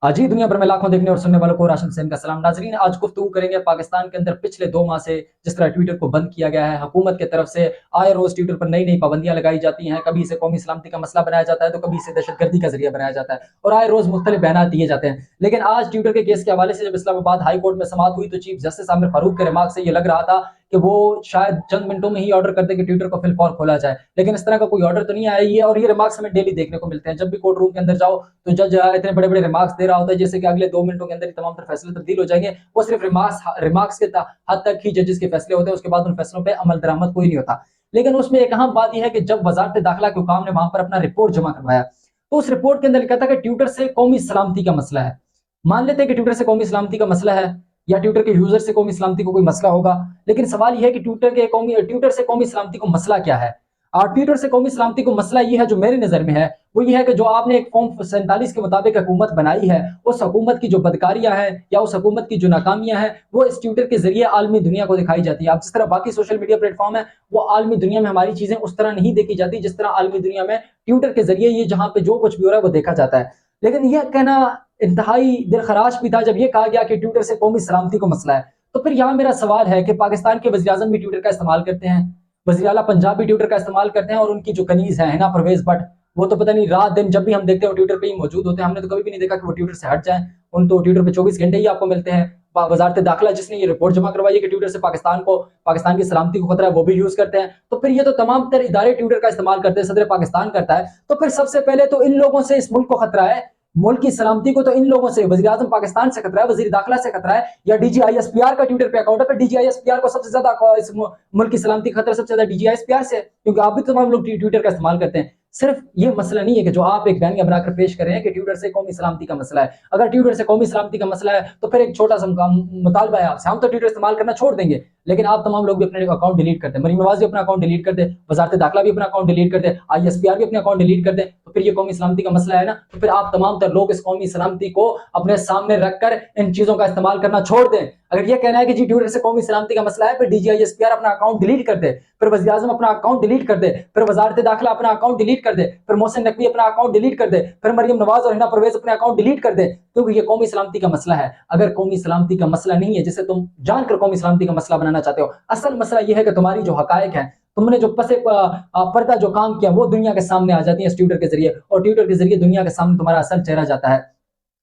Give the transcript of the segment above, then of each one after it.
आज ही दुनिया भर में लाखों देखने और सुनने वालों को राशन हुसैन का सलाम। नाजरीन, आज गुफ्तगू करेंगे पाकिस्तान के अंदर पिछले 2 माह से जिस तरह ट्विटर को बंद किया गया है, हुकूमत की तरफ से आए रोज ट्विटर पर नई नई पाबंदियां लगाई जाती हैं। कभी इसे कौमी सलामती का मसला बनाया जाता है तो कभी इसे दहशतगर्दी का जरिया बनाया जाता है और आए रोज मुख्तलिफ बयान दिए जाते हैं। लेकिन आज ट्विटर के केस के हवाले से जब इस्लामाबाद हाई कोर्ट में समाअत हुई तो चीफ जस्टिस आमिर फारूक के रिमार्क से ये लग रहा था कि वो शायद चंद मिनटों में ही ऑर्डर कर दे कि ट्विटर को फिलफौर खोला जाए, लेकिन इस तरह का कोई ऑर्डर तो नहीं आया। ये और ये रिमार्क्स हमें डेली देखने को मिलते हैं। जब भी कोर्ट रूम के अंदर जाओ तो जज इतने बड़े बड़े रिमार्क्स दे रहा होता है जैसे कि अगले 2 मिनटों के अंदर ही तमाम तर फैसले तब्दील हो जाएंगे। वो सिर्फ रिमार्क्स के हद तक ही जजेस के फैसले होते हैं, उसके बाद उन फैसलों पर अमल दरामद कोई नहीं होता। लेकिन उसमें एक अहम बात यह है कि जब वजारत दाखिला के हुकाम ने वहां पर अपना रिपोर्ट जमा करवाया तो उस रिपोर्ट के अंदर लिखा था कि ट्विटर से कौमी सलामती का मसला है। मान लेते हैं कि ट्विटर से कौमी सलामती का मसला है या ट्विटर के यूजर से कौमी सलामती को कोई मसला होगा, लेकिन सवाल यह है कि ट्विटर से कौमी सलामती को मसला क्या है। और ट्विटर से कौमी सलामती को मसला यह है जो मेरी नजर में है वो ये है कि जो आपने एक फॉर्म 47 के मुताबिक हुकूमत बनाई है, उस हुकूमत की जो बदकारियां हैं या उस हुकूमत की जो नाकामियां हैं वो इस ट्विटर के जरिए आलमी दुनिया को दिखाई जाती है। अब जिस तरह बाकी सोशल मीडिया प्लेटफॉर्म है वो आलमी दुनिया में हमारी चीजें उस तरह नहीं देखी जाती जिस तरह आलमी दुनिया में ट्विटर के जरिए ये जहां पे जो कुछ भी हो रहा है वो देखा जाता है। लेकिन यह कहना इंतहाई दिल खराश भी था जब यह कहा गया कि ट्विटर से कौमी सलामती को मसला है। तो फिर यहाँ मेरा सवाल है कि पाकिस्तान के वज़ीर आज़म भी ट्विटर का इस्तेमाल करते हैं, वज़ीर आला पंजाब भी ट्विटर का इस्तेमाल करते हैं और उनकी जो कनीज है हिना परवेज भट्ट, वो तो पता नहीं रात दिन जब भी हम देखते हैं वो ट्विटर पे ही मौजूद होते हैं। हमने तो कभी भी नहीं देखा कि वो ट्विटर से हट जाएं। उन तो ट्विटर पे 24 घंटे ही आपको मिलते हैं। वजारत दाखिला जिसने ये रिपोर्ट जमा करवाई है कि ट्विटर से पाकिस्तान की सलामती को खतरा है, वो भी यूज करते हैं। तो फिर ये तो तमाम तर इदारे ट्विटर का इस्तेमाल करते हैं, सदर पाकिस्तान करता है। तो फिर सबसे पहले तो इन लोगों से इस मुल्क को खतरा है, मुल्क की सलामती को तो इन लोगों से, वज़ीर आज़म पाकिस्तान से खतरा है, वज़ीर दाखिला से खतरा है, या DGISPR का ट्विटर पे अकाउंट है। DGISPR को सबसे ज्यादा इस मुल्क की सलामती का खतरा सबसे ज्यादा DGISPR से, क्योंकि आप भी तमाम लोग ट्विटर का इस्तेमाल करते हैं। सिर्फ ये मसला नहीं है कि जो आप एक बयानिया बनाकर पेश कर रहे हैं कि ट्विटर से कौमी सलामती का मसला है। अगर ट्विटर से कौमी सलामती का मसला है तो फिर एक छोटा सा मुतालबा है आपसे, हम तो ट्विटर इस्तेमाल करना छोड़ देंगे लेकिन आप तमाम लोग भी अपने अकाउंट डिलीट कर दें। मरीम नवाज भी अपना अकाउंट डिलीट कर दे, वजारत दाखिला भी अपना अकाउंट डिलीट कर दे, ISPR भी अपना अकाउंट डिलीट कर दे। तो फिर ये कौमी सलामती का मसला है ना, तो फिर आप तमाम तर लोग इस कौमी सलामती को अपने सामने रखकर इन चीजों का इस्तेमाल करना छोड़ दें। अगर ये कहना है कि जी ट्विटर से कौमी सलामती का मसला है, फिर DGISPR अपना अकाउंट डिलीट कर दे, फिर वज़ीर आज़म अपना अकाउंट डिलीट कर दे, फिर वजारत दाखिला अपना अकाउंट डिलीट कर दे, फिर मोहसिन नकवी अपना अकाउंट डिलीट कर दे, फिर मरियम नवाज और हिना परवेज अपने अकाउंट डिलीट कर दे, क्योंकि ये कौमी सलामती का मसला है। अगर कौमी सलामती का मसला नहीं है जिसे तुम जानकर कौमी सलामती का मसला बनाना चाहते हो, असल मसला यह है कि तुम्हारी जो हकायक है, तुमने जो पसे पर्दा जो काम किया वो दुनिया के सामने आ जाती है इस ट्विटर के जरिए, और ट्विटर के जरिए दुनिया के सामने तुम्हारा असल चेहरा जाता है।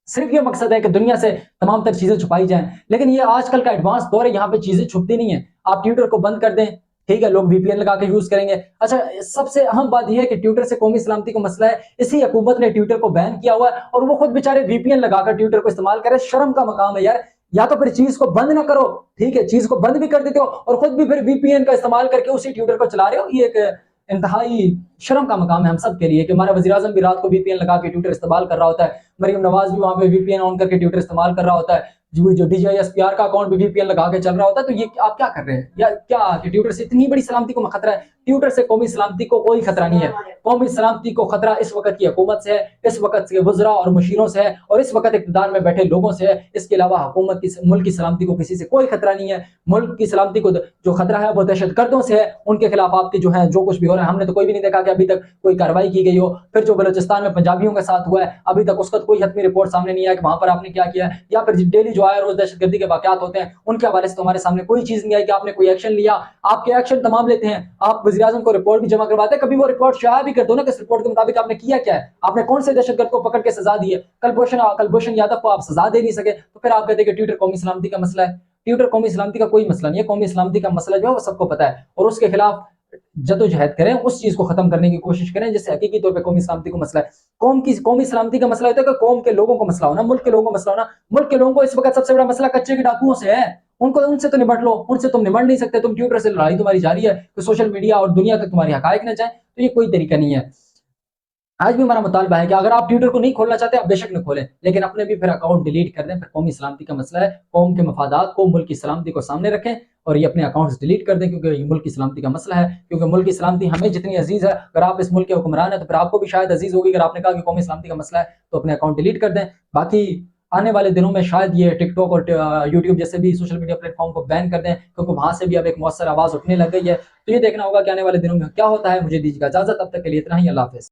सिर्फ ये मकसद है कि दुनिया से तमाम तर चीजें छुपाई जाएं, लेकिन ये आजकल का एडवांस दौर है, यहाँ पे चीजें छुपती नहीं है। आप ट्विटर को बंद कर दें, ठीक है, लोग VPN लगा के यूज करेंगे। अच्छा, सबसे अहम बात यह है कि ट्विटर से कौमी सलामती का मसला है, इसी हुकूमत ने ट्विटर को बैन किया हुआ है और वो खुद बेचारे VPN लगाकर ट्विटर को इस्तेमाल करे। शर्म का मकाम है यार। या तो फिर चीज को बंद ना करो, ठीक है, चीज को बंद भी कर देते हो और खुद भी फिर VPN का इस्तेमाल करके उसी ट्विटर को चला रहे हो। ये एक इंतहाई शर्म का मकाम है हम सब के लिए कि हमारा वज़ीर आज़म भी रात को VPN लगा के ट्विटर इस्तेमाल कर रहा होता है, मरियम नवाज भी वहां पे VPN ऑन करके ट्विटर इस्तेमाल कर रहा होता है, जो DGISPR का अकाउंट भी VPN लगा के चल रहा होता है। तो ये आप क्या कर रहे हैं या क्या कि ट्विटर से इतनी बड़ी सलामती को खतरा है? ट्विटर से कौमी सलामती को कोई खतरा नहीं है। कौमी सलामती को खतरा इस वक्त की हुकूमत से है, इस वक्त के वज़रा और मुशीरों से है और इस वक्त इक़्तिदार में बैठे लोगों से है। इसके अलावा हुकूमत की मुल्क की सलामती को किसी से कोई खतरा नहीं है। मुल्क की सलामती को जो खतरा है वो दहशतगर्दों से है, उनके खिलाफ आपके जो है जो कुछ भी हो रहा है। हमने तो कोई भी नहीं देखा कि अभी तक कोई कार्रवाई की गई हो। फिर जो बलोचिस्तान में पंजाबियों के साथ हुआ है अभी तक उसका कोई हतमी रिपोर्ट सामने नहीं आया कि वहां पर आपने क्या किया, या फिर डेली जो है रोज दहशतगर्दी के वाकयात होते हैं उनके हवाले से तो हमारे सामने कोई चीज नहीं आई कि आपने कोई एक्शन लिया। आपके एक्शन तमाम लेते हैं, आप वज़ीर आज़म को रिपोर्ट भी जमा करवाते हैं, कभी वो रिपोर्ट शाया भी कर दो ना कि इस रिपोर्ट के मुताबिक आपने किया क्या है, आपने कौन से दहशतगर्द को पकड़ के सजा दी है। कलभूषण यादव को आप सजा दे नहीं सके तो फिर आप कहते हैं कि ट्विटर कौमी सलामती का मसला है। ट्विटर कौमी सलामती का कोई मसला नहीं है। कौमी सलामती का मसला जो है वो सबको पता है और उसके खिलाफ जदोजहद करें, उस चीज को खत्म करने की कोशिश करें जिससे हकीकी तौर पे कौमी सलामती को मसला है। कौमी सलामती का मसला होता है कि कौम के लोगों को मसला होना, मुल्क के लोगों को मसला होना। मुल्क के लोगों को इस वक्त सबसे बड़ा मसला कच्चे के डाकुओं से है, उनसे तो निपट लो, उनसे तुम निपट नहीं सकते। तुम ट्विटर से लड़ाई तुम्हारी जारी है तो सोशल मीडिया और दुनिया तक तुम्हारी हकायक न जाए, तो ये कोई तरीका नहीं है। आज भी हमारा मुतालबा है कि अगर आप ट्विटर को नहीं खोलना चाहते आप बेशक न खोलें, लेकिन अपने भी फिर अकाउंट डिलीट कर दें। फिर कौमी सलामती का मसला है, कौम के मफादात को, मुल्क की सलामती को सामने रखें और ये अपने अकाउंट्स डिलीट कर दें, क्योंकि ये मुल्क की सलामती का मसला है। क्योंकि मुल्क की सलामती हमें जितनी अजीज है, अगर आप इस मुल्क के हुक्मरान है तो फिर आपको भी शायद अजीज होगी। अगर आपने कहा कि कौमी सलामती का मसला है तो अपने अकाउंट डिलीट कर दें। बाकी आने वाले दिनों में शायद ये टिकटॉक और यूट्यूब जैसे भी सोशल मीडिया प्लेटफॉर्म को बैन कर दें, क्योंकि वहां से भी अब एक मौसर आवाज उठने लग गई है। तो ये देखना होगा कि आने वाले दिनों में क्या होता है। मुझे दीजिएगा इजाजत, तब तक के लिए इतना ही। अल्लाह हाफिज़।